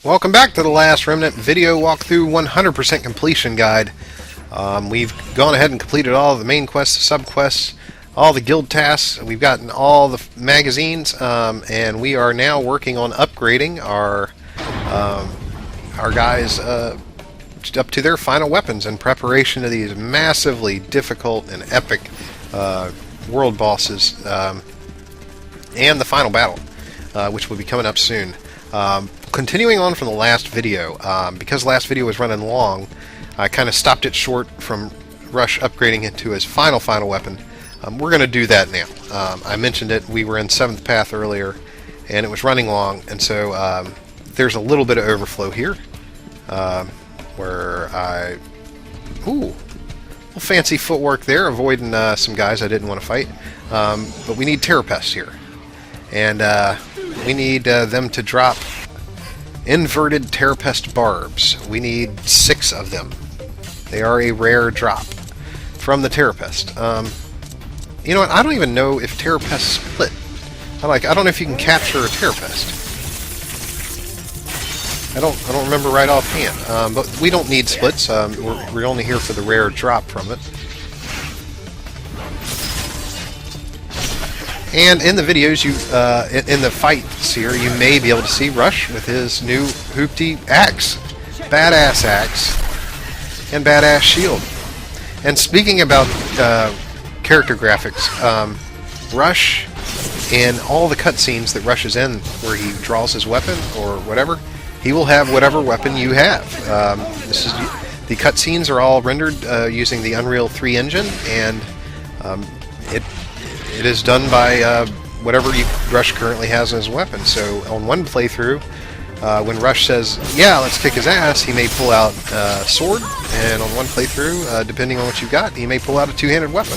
Welcome back to the last Remnant video walkthrough 100% completion guide. We've gone ahead and completed all of the main quests, the subquests, all the guild tasks. We've gotten all the magazines, and we are now working on upgrading our guys up to their final weapons in preparation of these massively difficult and epic world bosses and the final battle, which will be coming up soon. Continuing on from the last video, because the last video was running long, I kind of stopped it short from Rush upgrading it to his final weapon. We're going to do that now. I mentioned it, we were in 7th Path earlier, and it was running long, and so there's a little bit of overflow here, where I... Ooh! Little fancy footwork there, avoiding some guys I didn't want to fight. But we need Terrorpests here. And we need them to drop inverted Terrorpest barbs. We need 6 of them. They are a rare drop from the Terrorpest. You know what? I don't even know if Terrorpests split. I don't know if you can capture a Terrorpest. I don't remember right offhand. But we don't need splits. We're only here for the rare drop from it. And in the videos, in the fights here, you may be able to see Rush with his new hoopty axe, badass axe, and badass shield. And speaking about character graphics, Rush, in all the cutscenes that Rush is in, where he draws his weapon or whatever, he will have whatever weapon you have. The cutscenes are all rendered using the Unreal 3 engine, and it is done by whatever Rush currently has as his weapon. So on one playthrough, when Rush says, yeah, let's kick his ass, he may pull out a sword, and on one playthrough, depending on what you've got, he may pull out a two-handed weapon,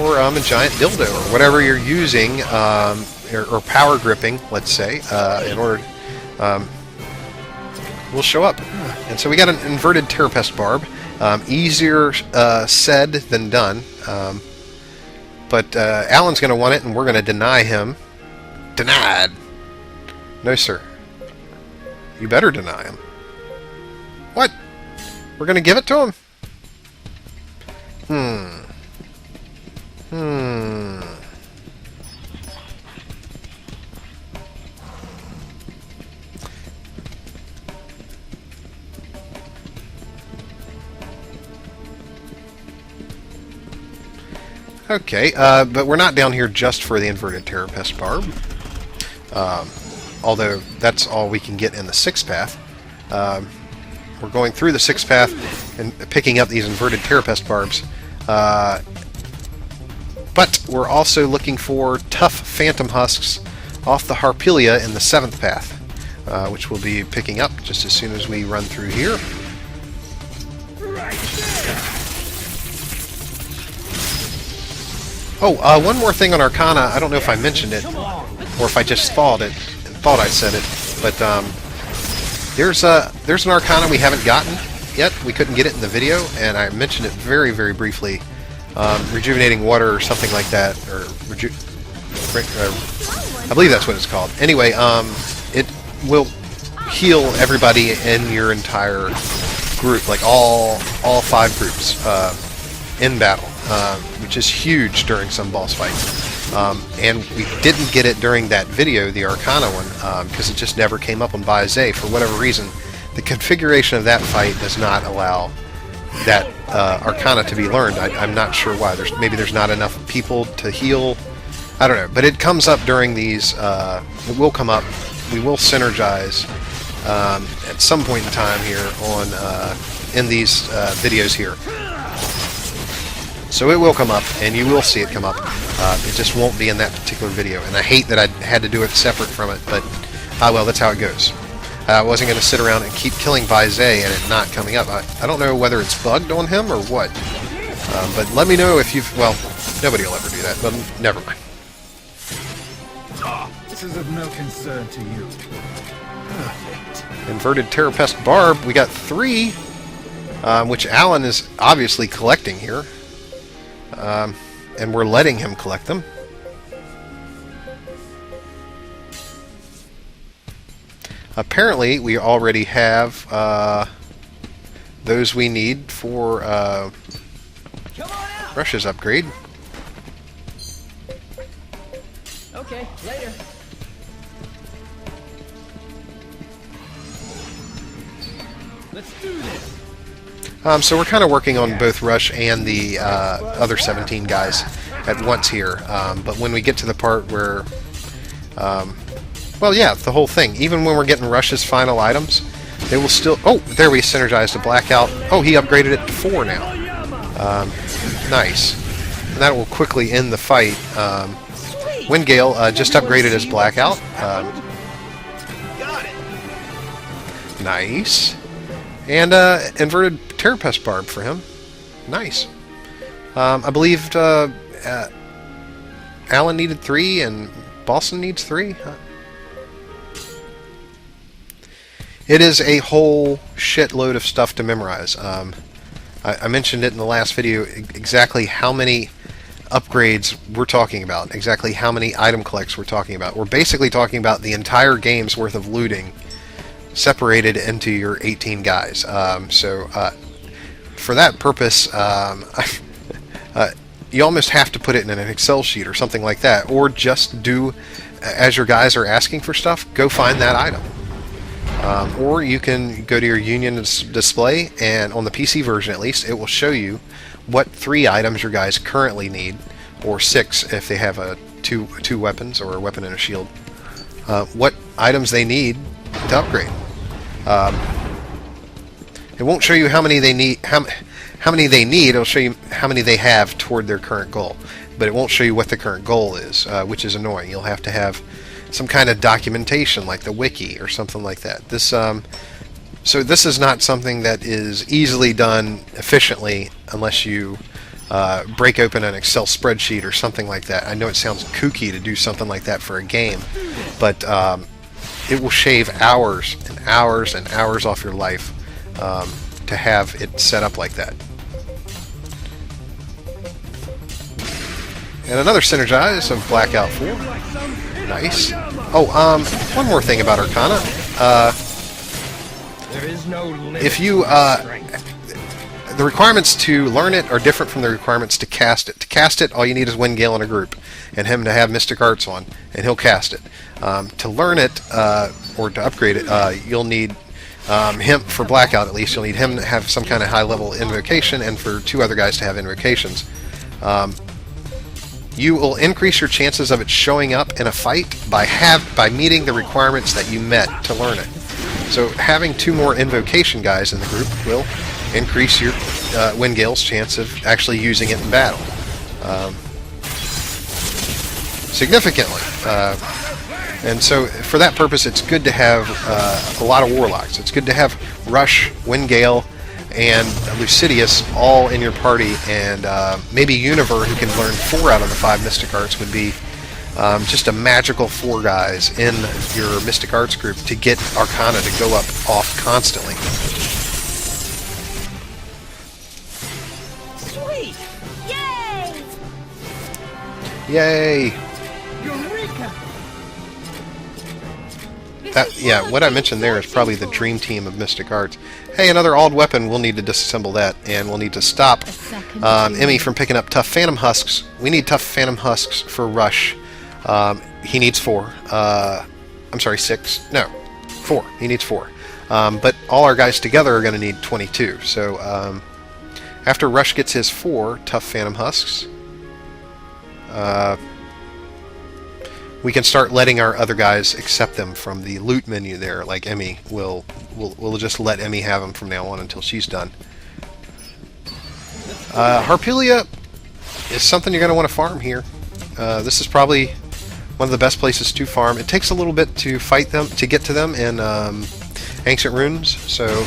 or a giant dildo, or whatever you're using, or power gripping, let's say, in order, will show up. And so we got an inverted Terrorpest barb. Easier said than done. But Alan's going to want it, and we're going to deny him. Denied. No, sir. You better deny him. What? We're going to give it to him? Okay, but we're not down here just for the inverted Terrorpest barb. Although that's all we can get in the 6th path. We're going through the 6th path and picking up these inverted Terrorpest barbs. But we're also looking for tough Phantom Husks off the Harpelia in the 7th path, which we'll be picking up just as soon as we run through here. Oh, one more thing on Arcana. I don't know if I mentioned it, or if I just thought I said it, but there's an Arcana we haven't gotten yet. We couldn't get it in the video, and I mentioned it very, very briefly. Rejuvenating water or something like that, or I believe that's what it's called. Anyway, it will heal everybody in your entire group, like all 5 groups in battle. Which is huge during some boss fights. And we didn't get it during that video, the Arcana one, because it just never came up on Baizé for whatever reason. The configuration of that fight does not allow that Arcana to be learned. I'm not sure why. Maybe there's not enough people to heal. I don't know. But it comes up during these. It will come up. We will synergize at some point in time here on in these videos here. So it will come up, and you will see it come up. It just won't be in that particular video. And I hate that I had to do it separate from it, but, well, that's how it goes. I wasn't going to sit around and keep killing Baizé and it not coming up. I don't know whether it's bugged on him or what. But let me know if you've... Well, nobody will ever do that, but never mind. This is of no concern to you. Perfect. Inverted Terrorpest barb. We got 3, which Alan is obviously collecting here. And we're letting him collect them. Apparently, we already have those we need for Rush's upgrade. Okay, later. Let's do this. So we're kind of working on both Rush and the other 17 guys at once here. But when we get to the part where, well, yeah, the whole thing. Even when we're getting Rush's final items, they will still... Oh, there we synergized a Blackout. Oh, he upgraded it to 4 now. Nice. And that will quickly end the fight. Windgale just upgraded his Blackout. Nice. And inverted Terrapest Barb for him. Nice. I believe Alan needed 3 and Boston needs 3. It is a whole shitload of stuff to memorize. I mentioned it in the last video exactly how many upgrades we're talking about, exactly how many item collects we're talking about. We're basically talking about the entire game's worth of looting separated into your 18 guys. For that purpose, you almost have to put it in an Excel sheet or something like that, or just do, as your guys are asking for stuff, go find that item. Or you can go to your Union display, and on the PC version at least, it will show you what 3 items your guys currently need, or 6 if they have two weapons or a weapon and a shield. What items they need to upgrade. It won't show you how many they need. How many they need. It'll show you how many they have toward their current goal, but it won't show you what the current goal is, which is annoying. You'll have to have some kind of documentation, like the wiki or something like that. So this is not something that is easily done efficiently unless you break open an Excel spreadsheet or something like that. I know it sounds kooky to do something like that for a game, but it will shave hours and hours and hours off your life to have it set up like that. And another synergize of Blackout 4. Nice. Oh, one more thing about Arcana. If you, the requirements to learn it are different from the requirements to cast it. To cast it, all you need is Windgale in a group, and him to have Mystic Arts on, and he'll cast it. To learn it, or to upgrade it, you'll need him, for Blackout at least, you'll need him to have some kind of high-level invocation, and for 2 other guys to have invocations. You will increase your chances of it showing up in a fight by meeting the requirements that you met to learn it. So having 2 more invocation guys in the group will increase your Windgale's chance of actually using it in battle significantly. And so for that purpose, it's good to have a lot of Warlocks. It's good to have Rush, Windgale, and Lucidius all in your party, and maybe Univer, who can learn 4 out of the 5 Mystic Arts, would be just a magical 4 guys in your Mystic Arts group to get Arcana to go up off constantly. Sweet! Yay! Yay! Yeah, what I mentioned there is probably the dream team of Mystic Arts. Hey, another Ald weapon, we'll need to disassemble that, and we'll need to stop Emmy from picking up tough Phantom Husks. We need tough Phantom Husks for Rush. He needs 4. I'm sorry, 6. No, 4. He needs 4. But all our guys together are going to need 22. So after Rush gets his 4 tough Phantom Husks, we can start letting our other guys accept them from the loot menu there. Like Emmy, we'll just let Emmy have them from now on until she's done. Harpelia is something you're going to want to farm here. This is probably one of the best places to farm. It takes a little bit to fight them, to get to them in Ancient Runes. So,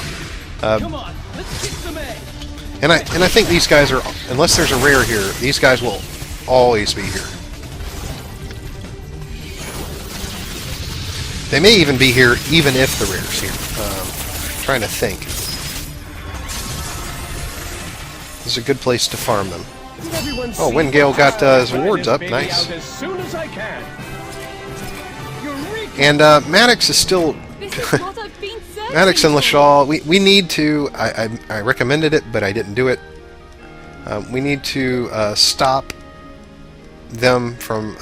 Come on, let's kick some ass. and I think these guys are, unless there's a rare here, these guys will always be here. They may even be here even if the rare's here. Trying to think. This is a good place to farm them. Oh, Windgale got his awards up. Nice. And Maddox is still This is what I've been searching Maddox and for. LaShaw, we need to... I recommended it, but I didn't do it. We need to stop them from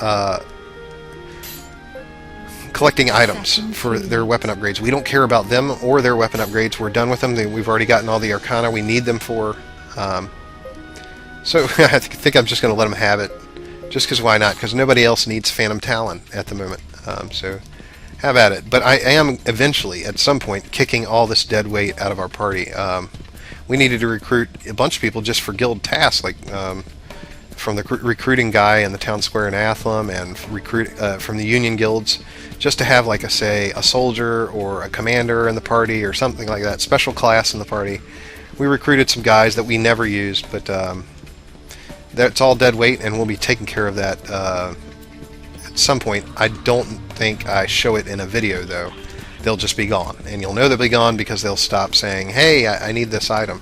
collecting items for their weapon upgrades. We don't care about them or their weapon upgrades. We're done with them. We've already gotten all the Arcana we need them for. So I think I'm just going to let them have it. Just because why not? Because nobody else needs Phantom Talon at the moment. So have at it. But I am eventually, at some point, kicking all this dead weight out of our party. We needed to recruit a bunch of people just for guild tasks, like from the recruiting guy in the town square in Athlum, and recruit from the union guilds, just to have, like, say, a soldier or a commander in the party or something like that, special class in the party. We recruited some guys that we never used, but that's all dead weight, and we'll be taking care of that at some point. I don't think I show it in a video, though. They'll just be gone, and you'll know they'll be gone because they'll stop saying, hey, I need this item.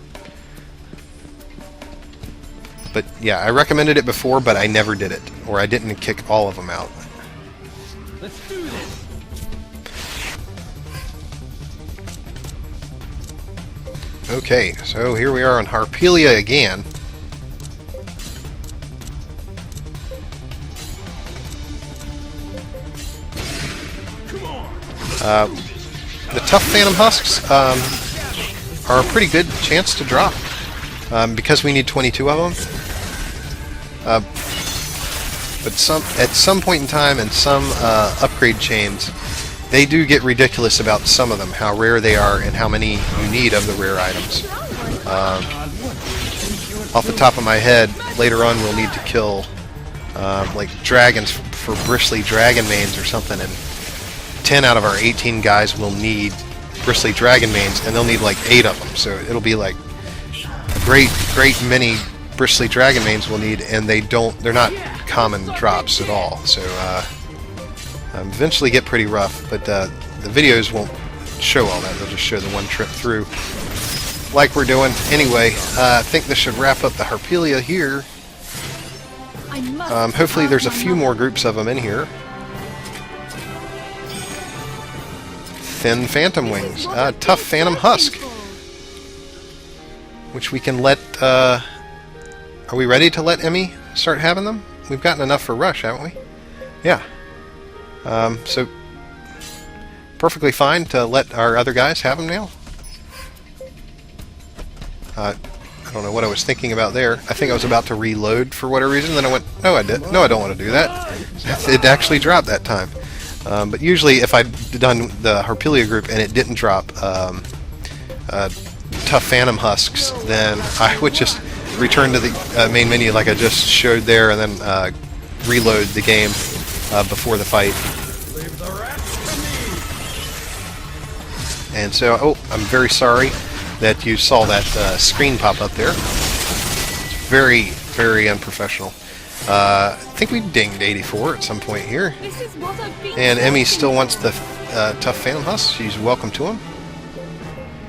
But yeah, I recommended it before, but I never did it, or I didn't kick all of them out. Let's do this. Okay, so here we are on Harpelia again. The tough Phantom Husks are a pretty good chance to drop because we need 22 of them. But at some point in time in some upgrade chains, they do get ridiculous about some of them, how rare they are and how many you need of the rare items. Off the top of my head, later on we'll need to kill like dragons for bristly dragon manes or something, and 10 out of our 18 guys will need bristly dragon manes, and they'll need like 8 of them. So it'll be like a great many bristly dragon manes we'll need, and they're not common drops at all. So eventually get pretty rough, but the videos won't show all that. They'll just show the one trip through, like we're doing. Anyway, I think this should wrap up the Harpelia here. Hopefully there's a few more groups of them in here. Thin Phantom Wings. Tough Phantom Husk. Which we can let... are we ready to let Emmy start having them? We've gotten enough for Rush, haven't we? Yeah. So, perfectly fine to let our other guys have them now. I don't know what I was thinking about there. I think I was about to reload for whatever reason, then I went, no I did. No, I don't want to do that. It actually dropped that time. But usually if I'd done the Harpelia group and it didn't drop tough Phantom Husks, then I would just return to the main menu like I just showed there, and then reload the game before the fight. And so, oh, I'm very sorry that you saw that screen pop up there. It's very, very unprofessional. I think we dinged 84 at some point here. This is what I've been And Emmy searching still wants the tough Phantom Husk. She's welcome to him.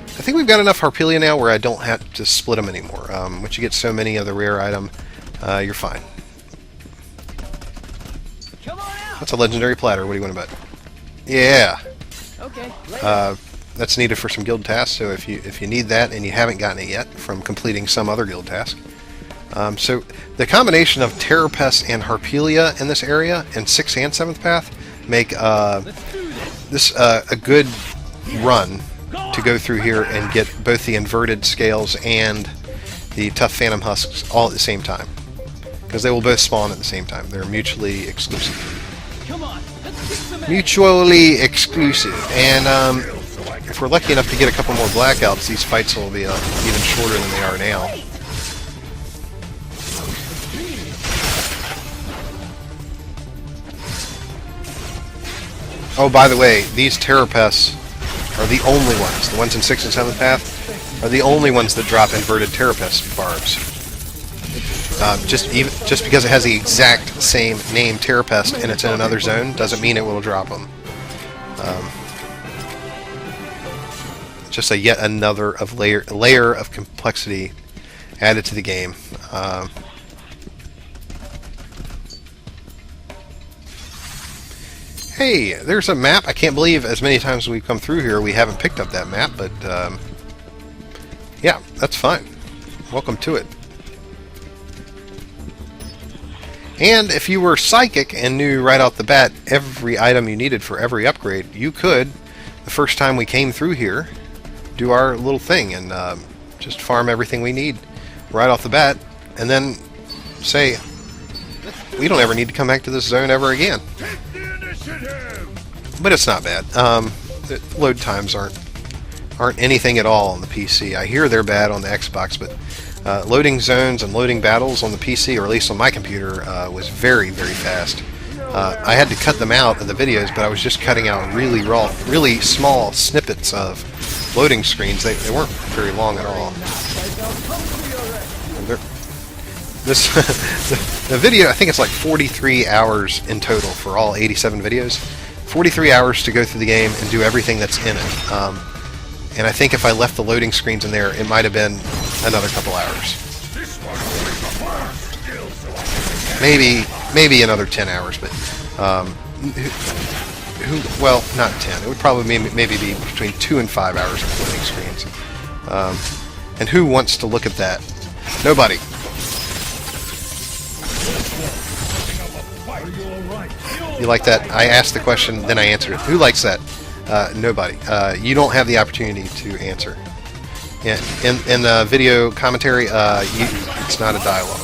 I think we've got enough Harpelia now where I don't have to split them anymore. Once you get so many of the rare item, you're fine. Come on out. That's a legendary platter. What do you want about? Yeah. Okay. Later. That's needed for some guild tasks, so if you need that and you haven't gotten it yet from completing some other guild task. So the combination of Terror Pest and Harpelia in this area, and 6th and 7th path, make this a good run to go through here and get both the inverted scales and the tough Phantom Husks all at the same time, because they will both spawn at the same time. They're mutually exclusive. Come on. Let's kick some ass. Mutually exclusive. And if we're lucky enough to get a couple more blackouts, these fights will be even shorter than they are now. Oh, by the way, these Terror Pests are the only ones. The ones in 6th and 7th path are the only ones that drop inverted Terror Pest barbs. Just because it has the exact same name, Terror Pest, and it's in another zone, doesn't mean it will drop them. Just yet another layer of complexity added to the game. Hey, there's a map. I can't believe as many times as we've come through here we haven't picked up that map, but yeah, that's fine. Welcome to it. And if you were psychic and knew right off the bat every item you needed for every upgrade, you could, the first time we came through here, do our little thing and just farm everything we need right off the bat, and then say, we don't ever need to come back to this zone ever again. But it's not bad. The load times aren't anything at all on the PC. I hear they're bad on the Xbox, but loading zones and loading battles on the PC, or at least on my computer, was very, very fast. I had to cut them out of the videos, but I was just cutting out really small snippets of loading screens. They weren't very long at all. The video, I think it's like 43 hours in total for all 87 videos. 43 hours to go through the game and do everything that's in it. And I think if I left the loading screens in there, it might have been another couple hours. Maybe another 10 hours, but well, not 10. It would probably maybe be between 2 and 5 hours of loading screens. And who wants to look at that? Nobody. You like that? I asked the question, then I answered it. Who likes that? Nobody. You don't have the opportunity to answer. Yeah, in the video commentary, it's not a dialogue.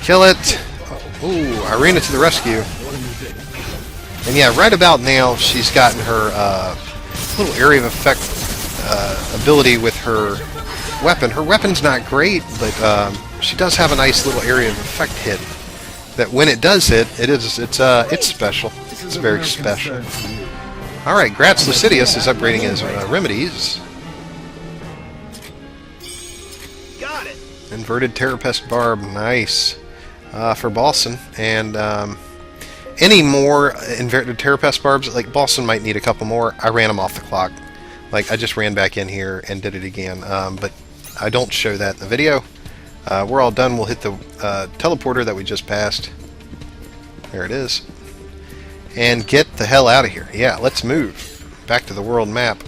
Kill it! Ooh, Irina to the rescue. And yeah, right about now, she's gotten her little area of effect ability with her weapon. Her weapon's not great, but she does have a nice little area of effect hit. That when it does hit, it's special. It's very special. All right, Gratz Lucidius is upgrading his remedies. Got it. Inverted Terrapest Barb, nice for Balson. And any more inverted Terrapest Barbs, like Balson might need a couple more. I ran them off the clock. Like I just ran back in here and did it again, but I don't show that in the video. We're all done. We'll hit the teleporter that we just passed. There it is. And get the hell out of here. Yeah, let's move back to the world map.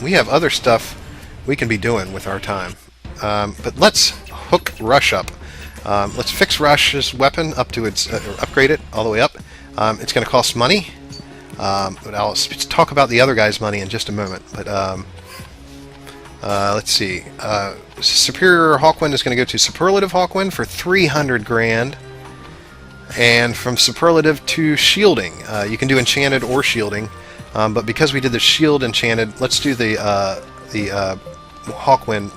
We have other stuff we can be doing with our time. But let's hook Rush up. Let's fix Rush's weapon up to its, upgrade it all the way up. It's going to cost money. But I'll talk about the other guy's money in just a moment. But let's see. Superior Hawkwind is going to go to Superlative Hawkwind for 300 grand. And from Superlative to Shielding. You can do Enchanted or Shielding. But because we did the Shield Enchanted, let's do the Hawkwind.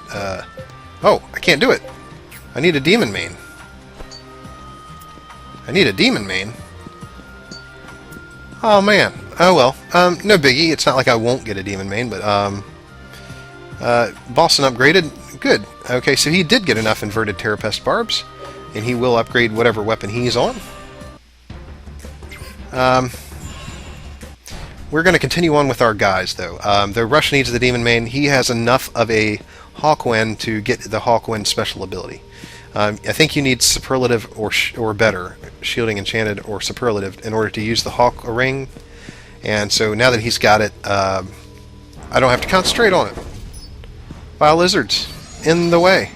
Oh, I can't do it. I need a Demon Main. I need a Demon Main. Oh man. Oh well. No biggie. It's not like I won't get a Demon Main, but Boston upgraded. Good. Okay, so he did get enough inverted Terrapest Barbs, and he will upgrade whatever weapon he's on. We're going to continue on with our guys, though. The Rush needs the Demon Main. He has enough of a Hawkwind to get the Hawkwind special ability. I think you need Superlative or better, Shielding Enchanted or Superlative, in order to use the Hawk Ring. And so now that he's got it, I don't have to concentrate on it. Vile Lizards, in the way.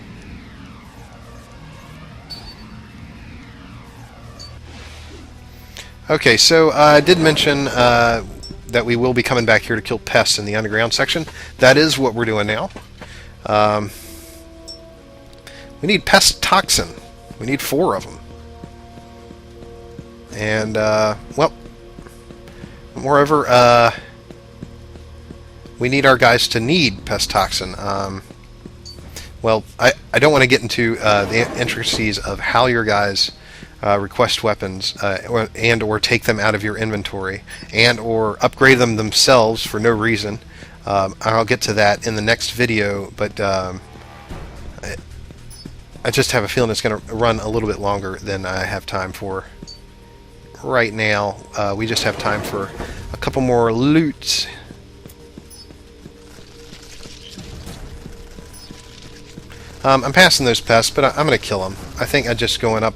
Okay, so I did mention that we will be coming back here to kill pests in the underground section. That is what we're doing now. We need pest toxin. We need 4 of them. And, well, moreover, we need our guys to need pest toxin. Well, I don't want to get into the intricacies of how your guys request weapons and or take them out of your inventory and or upgrade them themselves for no reason. I'll get to that in the next video, but I just have a feeling it's going to run a little bit longer than I have time for right now. We just have time for a couple more loots. I'm passing those pests, but I'm going to kill them. I think I'm just going up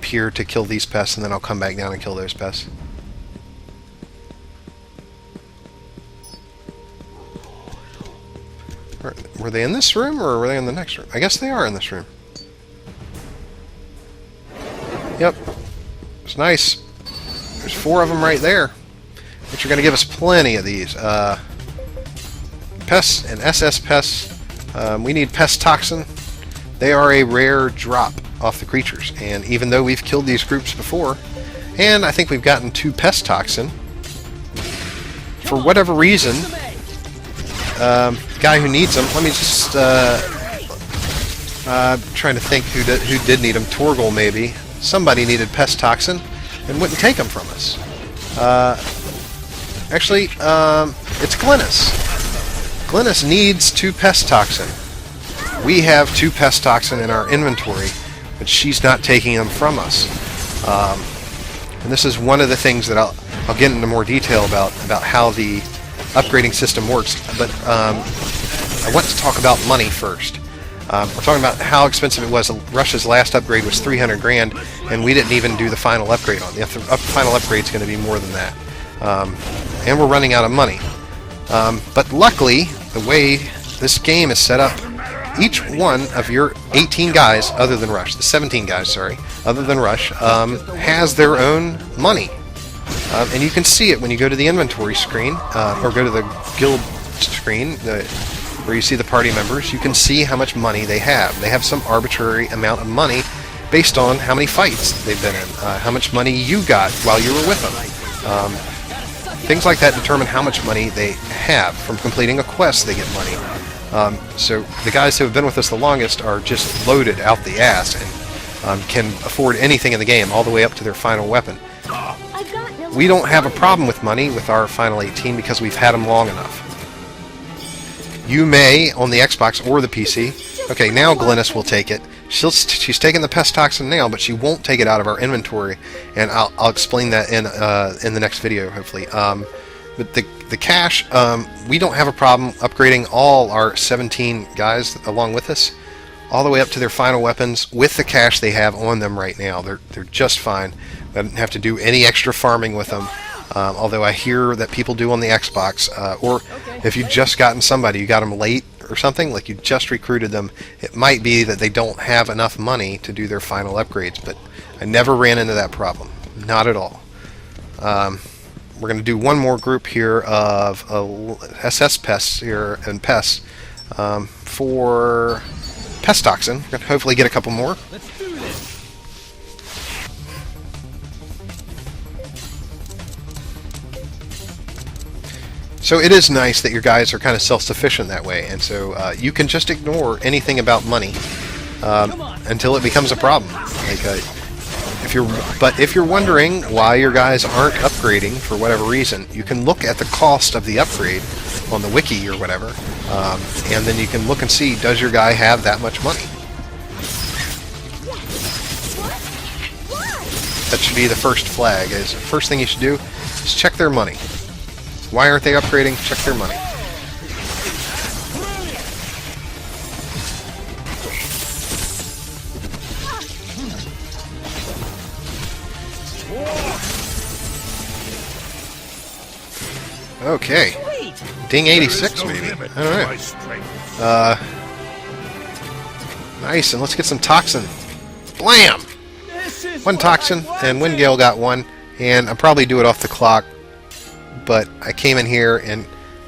here to kill these pests, and then I'll come back down and kill those pests. Were they in this room, or were they in the next room? I guess they are in this room. Yep. It's nice. There's 4 of them right there, which are going to give us plenty of these. Pests and SS pests. We need pest toxin. They are a rare drop off the creatures, and even though we've killed these groups before, and I think we've gotten 2 pest toxin, for whatever reason, guy who needs them, let me just trying to think who did need them. Torgal, maybe. Somebody needed pest toxin and wouldn't take them from us. Actually, it's Glynis. Glynis needs 2 pest toxin. We have 2 pest toxin in our inventory, but she's not taking them from us. And this is one of the things that I'll get into more detail about how the upgrading system works. But I want to talk about money first. We're talking about how expensive it was. Rush's last upgrade was 300 grand, and we didn't even do the final upgrade on. The final upgrade is going to be more than that. And we're running out of money. But luckily, the way this game is set up, each one of your 18 guys, other than Rush, the 17 guys, sorry, other than Rush, has their own money. And you can see it when you go to the inventory screen, or go to the guild screen, where you see the party members. You can see how much money they have. They have some arbitrary amount of money based on how many fights they've been in, how much money you got while you were with them. Things like that determine how much money they have. From completing a quest, they get money. So the guys who have been with us the longest are just loaded out the ass and can afford anything in the game, all the way up to their final weapon. We don't have a problem with money with our final 18 because we've had them long enough. You may, on the Xbox or the PC. Okay, now Glynis will take it. She's taking the pest toxin now, but she won't take it out of our inventory, and I'll explain that in the next video, hopefully. But the cash, we don't have a problem upgrading all our 17 guys along with us, all the way up to their final weapons with the cash they have on them right now. They're just fine. I don't have to do any extra farming with them. Although I hear that people do on the Xbox, or if you've just gotten somebody, you got them late or something, like you just recruited them, it might be that they don't have enough money to do their final upgrades, but I never ran into that problem. Not at all. We're going to do one more group here of SS pests here and pests for pest toxin. We're going to hopefully get a couple more. Let's do this. So it is nice that your guys are kind of self-sufficient that way, and so you can just ignore anything about money until it becomes a problem. Like, if you're wondering why your guys aren't upgrading for whatever reason, you can look at the cost of the upgrade on the wiki or whatever, and then you can look and see, does your guy have that much money? That should be the first flag. The first thing you should do is check their money. Why aren't they upgrading? Check their money. Okay. Ding 86 maybe. I don't know. Nice, and let's get some toxin. Blam! 1 toxin, and Windgale got 1, and I'll probably do it off the clock. But I came in here and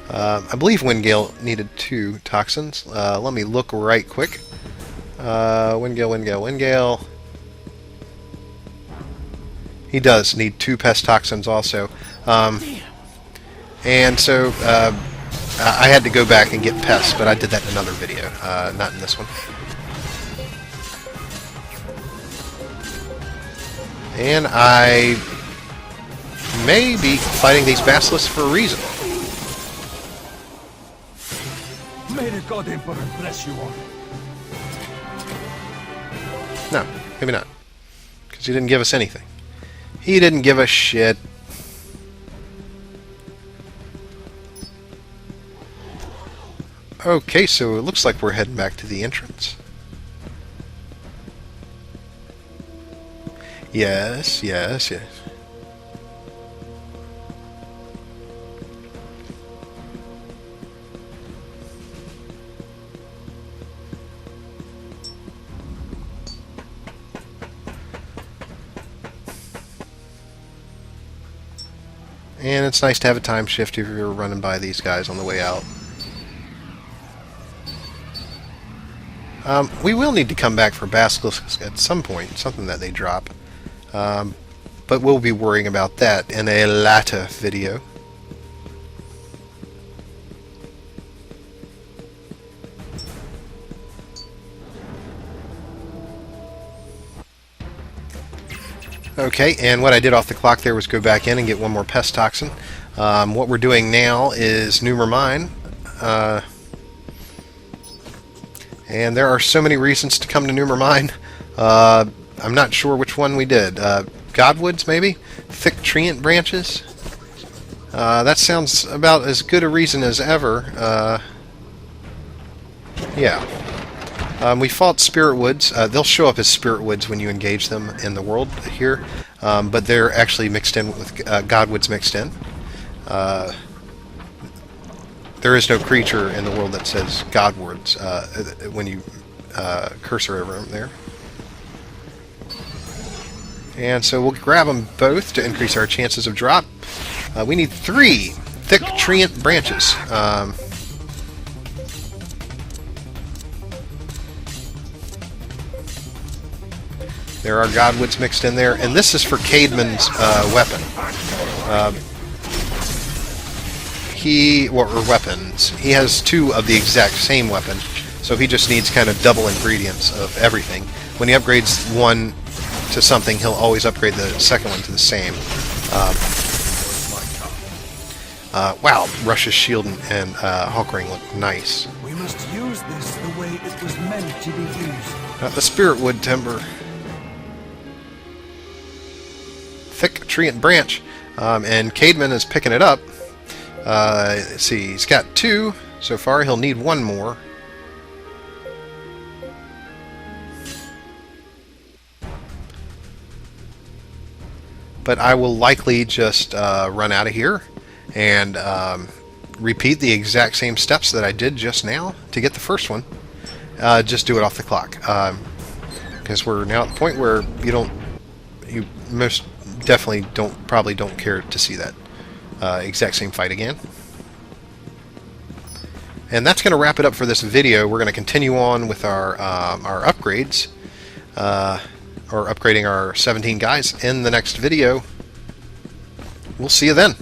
I believe Windgale needed 2 toxins. Let me look right quick. Windgale. He does need 2 pest toxins also. And so I had to go back and get pests, but I did that in another video, not in this one. And I may be fighting these basilisks for a reason. May the God Emperor bless you all. No, maybe not. Because he didn't give us anything. He didn't give us shit. Okay, so it looks like we're heading back to the entrance. Yes, yes, yes. And it's nice to have a time shift if you're running by these guys on the way out. We will need to come back for basilisks at some point, something that they drop. But we'll be worrying about that in a later video. Okay, and what I did off the clock there was go back in and get one more pest toxin. What we're doing now is Numer Mine. And there are so many reasons to come to Numer Mine. I'm not sure which one we did. Godwoods, maybe? Thick treant branches? That sounds about as good a reason as ever. Yeah. We fought Spirit Woods. They'll show up as Spirit Woods when you engage them in the world here, but they're actually mixed in with Godwoods mixed in. There is no creature in the world that says Godwoods when you cursor over them there. And so we'll grab them both to increase our chances of drop. We need 3 thick treant branches. There are Godwoods mixed in there, and this is for Caedmon's weapon. Or weapons. He has 2 of the exact same weapon, so he just needs kind of double ingredients of everything. When he upgrades one to something, he'll always upgrade the second one to the same. Wow, Rush's shield and Hulk ring look nice. We must use this the way it was meant to be used. The Spirit Wood timber. Thick treant branch. And Caedmon is picking it up. Let's see, he's got 2 so far. He'll need 1 more. But I will likely just run out of here and repeat the exact same steps that I did just now to get the first one. Just do it off the clock, because we're now at the point where you most definitely probably don't care to see that exact same fight again. And that's going to wrap it up for this video. We're going to continue on with our upgrades, or upgrading our 17 guys in the next video. We'll see you then.